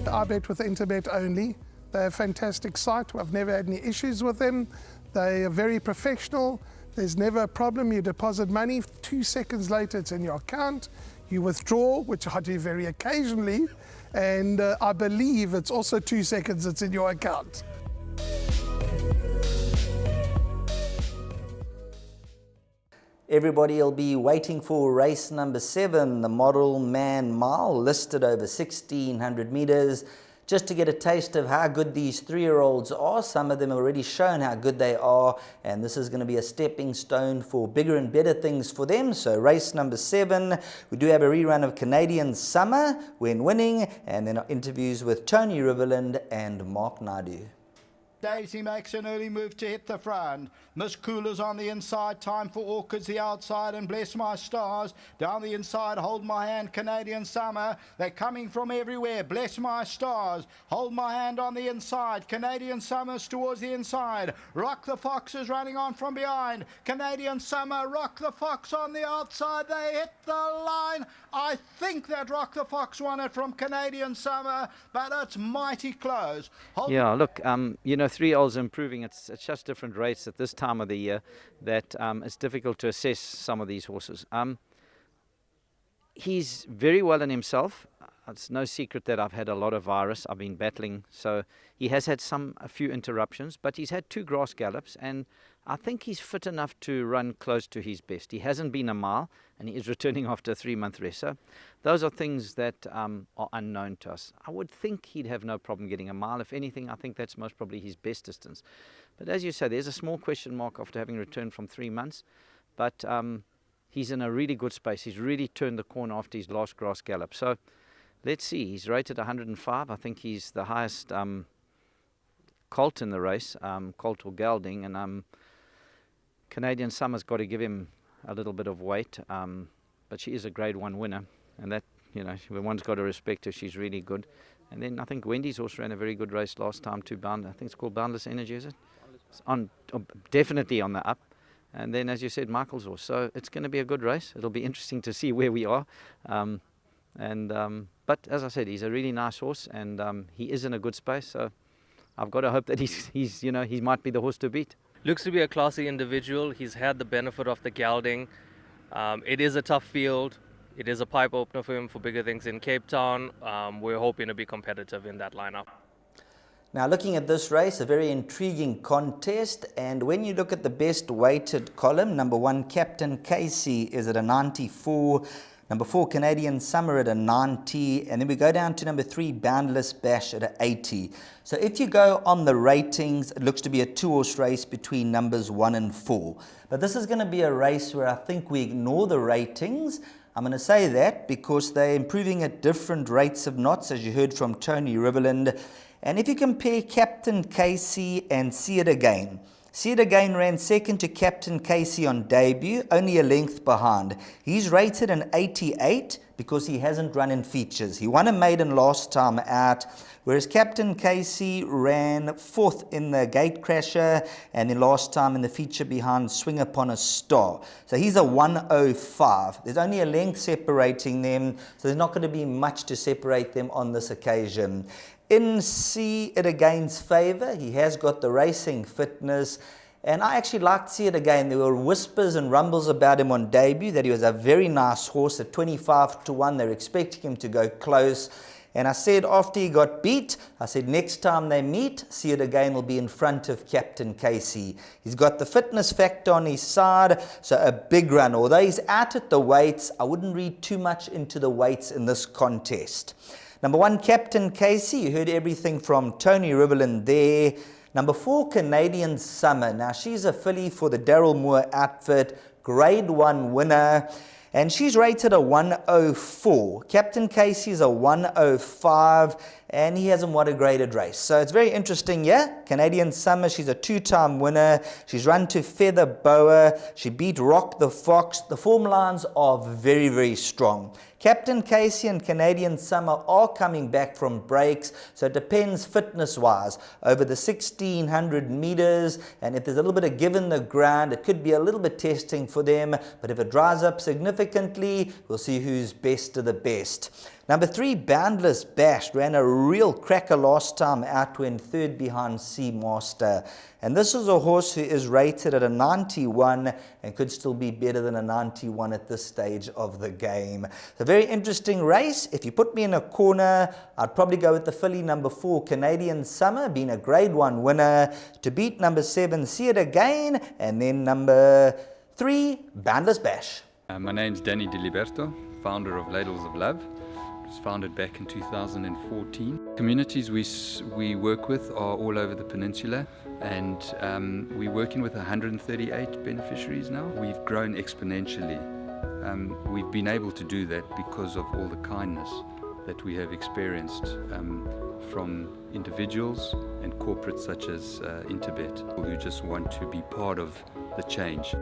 I bet with Interbet only. They're a fantastic site. I've never had any issues with them. They are very professional. There's never a problem. You deposit money, 2 seconds later it's in your account. You withdraw, which I do very occasionally, and I believe it's also 2 seconds it's in your account. Everybody will be waiting for race number 7, the Model Man Mile, listed over 1,600 meters. Just to get a taste of how good these 3-year-olds are. Some of them have already shown how good they are, and this is going to be a stepping stone for bigger and better things for them. So race number 7, we do have a rerun of Canadian Summer when winning, and then interviews with Tony Riverland and Mark Naidu. Daisy makes an early move to hit the front. Miss Cooler's on the inside, time for Orchids the outside, and Bless My Stars down the inside. Hold My Hand, Canadian Summer. They're coming from everywhere. Bless My Stars, Hold My Hand on the inside. Canadian Summer's towards the inside. Rock the Fox is running on from behind. Canadian Summer, Rock the Fox on the outside. They hit the line. I think that Rock the Fox won it from Canadian Summer, but it's mighty close. Yeah, look, you know, 3-year-olds improving. It's just different rates at this time of the year that it's difficult to assess some of these horses. He's very well in himself. It's no secret that I've had a lot of virus. I've been battling, so he has had a few interruptions, but he's had 2 grass gallops, and I think he's fit enough to run close to his best. He hasn't been a mile, and he is returning after a 3-month rest. So those are things that are unknown to us. I would think he'd have no problem getting a mile. If anything, I think that's most probably his best distance. But as you say, there's a small question mark after having returned from 3 months. But he's in a really good space. He's really turned the corner after his last grass gallop. So let's see. He's rated 105. I think he's the highest colt in the race, colt or gelding. And Canadian Summer's got to give him a little bit of weight. But she is a Grade 1 winner. And that, you know, one's got to respect her. She's really good. And then I think Wendy's also ran a very good race last time too. I think it's called Boundless Energy, is it? It's definitely on the up. And then, as you said, Michael's horse. So it's going to be a good race. It'll be interesting to see where we are. But as I said, he's a really nice horse, and he is in a good space. So I've got to hope that he's you know, he might be the horse to beat. Looks to be a classy individual. He's had the benefit of the gelding. It is a tough field. It is a pipe opener for him for bigger things in Cape Town. We're hoping to be competitive in that lineup. Now, looking at this race, a very intriguing contest, and when you look at the best weighted column, number 1 Captain Casey is at a 94, number 4 Canadian Summer at a 90, and then we go down to number 3 Boundless Bash at a 80. So if you go on the ratings, it looks to be a 2-horse race between numbers 1 and 4. But this is going to be a race where I think we ignore the ratings. I'm going to say that because they're improving at different rates of knots, as you heard from Tony Riverland. And if you compare Captain Casey and See It Again, See It Again ran second to Captain Casey on debut, only a length behind. He's rated an 88 because he hasn't run in features. He won a maiden last time out, whereas Captain Casey ran 4th in the Gate Crasher and then last time in the feature behind Swing Upon a Star. So he's a 105. There's only a length separating them, so there's not going to be much to separate them on this occasion. In See It Again's favour, he has got the racing fitness, and I actually liked See It Again. There were whispers and rumbles about him on debut that he was a very nice horse at 25-1. They were expecting him to go close, and I said after he got beat, I said next time they meet, See It Again will be in front of Captain Casey. He's got the fitness factor on his side, so a big run. Although he's out at the weights, I wouldn't read too much into the weights in this contest. Number 1, Captain Casey. You heard everything from Tony Riverland there. Number 4, Canadian Summer. Now, she's a filly for the Darryl Moore outfit, Grade 1 winner, and she's rated a 104. Captain Casey's a 105, and he hasn't won a graded race. So it's very interesting, yeah? Canadian Summer, she's a 2-time winner. She's run to Feather Boa. She beat Rock the Fox. The form lines are very, very strong. Captain Casey and Canadian Summer are coming back from breaks, so it depends fitness-wise over the 1,600 meters, and if there's a little bit of give in the ground, it could be a little bit testing for them, but if it dries up significantly, we'll see who's best of the best. Number 3, Boundless Bash, ran a real cracker last time out when third behind Seamaster. And this is a horse who is rated at a 91 and could still be better than a 91 at this stage of the game. It's a very interesting race. If you put me in a corner, I'd probably go with the filly number 4, Canadian Summer, being a Grade 1 winner, to beat number 7, See It Again, and then number 3, Boundless Bash. My name's Danny Diliberto, founder of Ladles of Love. It was founded back in 2014. Communities we work with are all over the peninsula, and we're working with 138 beneficiaries now. We've grown exponentially. We've been able to do that because of all the kindness that we have experienced from individuals and corporates such as Interbet, who just want to be part of the change.